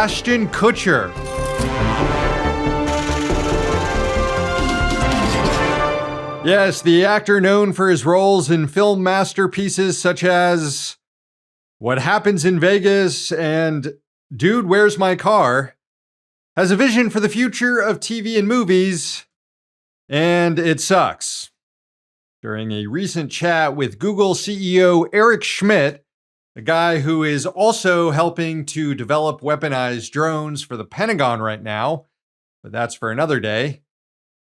Ashton Kutcher. Yes, the actor known for his roles in film masterpieces such as What Happens in Vegas and Dude, Where's My Car, has a vision for the future of TV and movies, and it sucks. During a recent chat with Google CEO Eric Schmidt, the guy who is also helping to develop weaponized drones for the Pentagon right now, but that's for another day.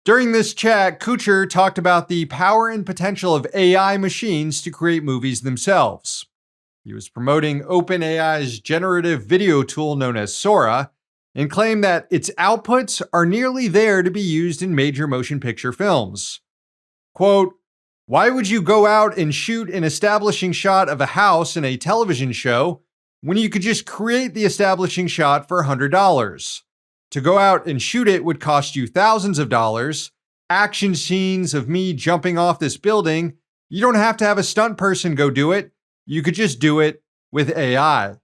During this chat, Kutcher talked about the power and potential of AI machines to create movies themselves. He was promoting OpenAI's generative video tool known as Sora and claimed that its outputs are nearly there to be used in major motion picture films. Quote, "Why would you go out and shoot an establishing shot of a house in a television show when you could just create the establishing shot for $100? To go out and shoot it would cost you thousands of dollars. Action scenes of me jumping off this building, you don't have to have a stunt person go do it. You could just do it with AI."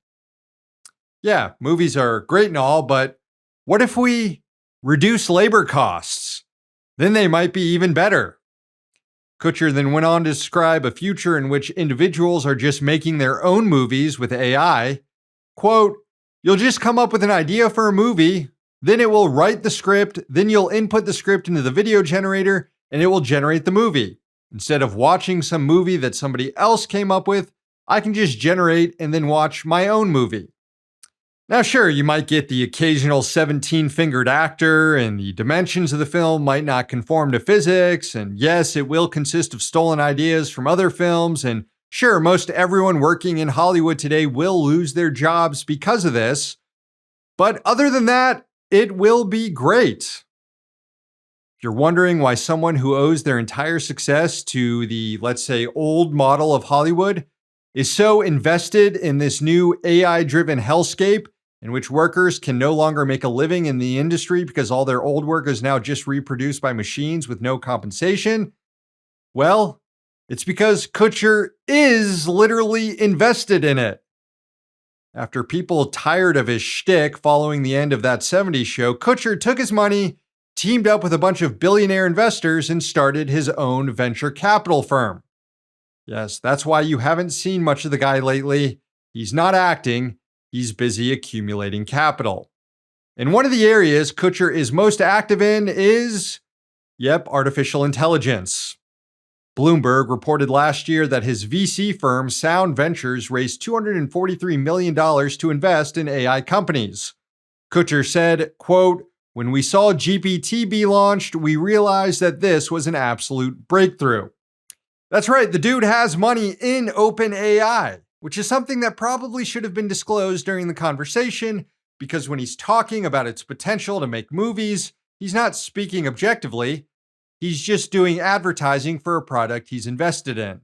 Yeah, movies are great and all, but what if we reduce labor costs? Then they might be even better. Kutcher then went on to describe a future in which individuals are just making their own movies with AI. Quote, "You'll just come up with an idea for a movie, then it will write the script, then you'll input the script into the video generator, and it will generate the movie. Instead of watching some movie that somebody else came up with, I can just generate and then watch my own movie." Now, sure, you might get the occasional 17-fingered actor, and the dimensions of the film might not conform to physics, and yes, it will consist of stolen ideas from other films, and sure, most everyone working in Hollywood today will lose their jobs because of this. But other than that, it will be great. If you're wondering why someone who owes their entire success to the, let's say, old model of Hollywood is so invested in this new AI-driven hellscape in which workers can no longer make a living in the industry because all their old work is now just reproduced by machines with no compensation, well, it's because Kutcher is literally invested in it. After people tired of his shtick following the end of that '70s show, Kutcher took his money, teamed up with a bunch of billionaire investors, and started his own venture capital firm. Yes, that's why you haven't seen much of the guy lately. He's not acting, he's busy accumulating capital. And one of the areas Kutcher is most active in is, artificial intelligence. Bloomberg reported last year that his VC firm, Sound Ventures, raised $243 million to invest in AI companies. Kutcher said, quote, "When we saw GPT be launched, we realized that this was an absolute breakthrough." That's right, the dude has money in OpenAI, which is something that probably should have been disclosed during the conversation, because when he's talking about its potential to make movies, he's not speaking objectively. He's just doing advertising for a product he's invested in.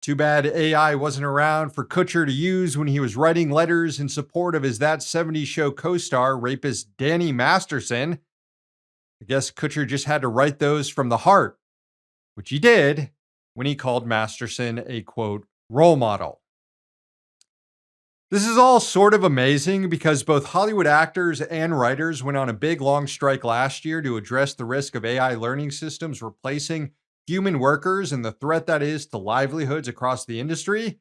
Too bad AI wasn't around for Kutcher to use when he was writing letters in support of his That '70s Show co-star, rapist Danny Masterson. I guess Kutcher just had to write those from the heart, which he did when he called Masterson a, quote, role model. This is all sort of amazing because both Hollywood actors and writers went on a big long strike last year to address the risk of AI learning systems replacing human workers and the threat that is to livelihoods across the industry.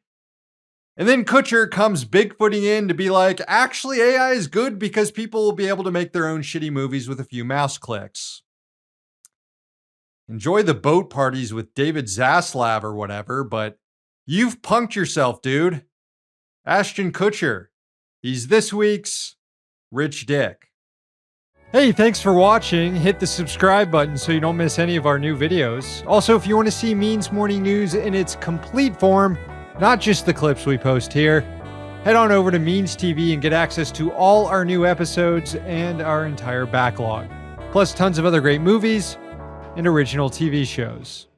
And then Kutcher comes bigfooting in to be like, actually AI is good because people will be able to make their own shitty movies with a few mouse clicks. Enjoy the boat parties with David Zaslav or whatever, but you've punked yourself, dude. Ashton Kutcher. He's this week's Rich Dick. Hey, thanks for watching. Hit the subscribe button so you don't miss any of our new videos. Also, if you want to see Means Morning News in its complete form, not just the clips we post here, head on over to Means TV and get access to all our new episodes and our entire backlog, plus tons of other great movies and original TV shows.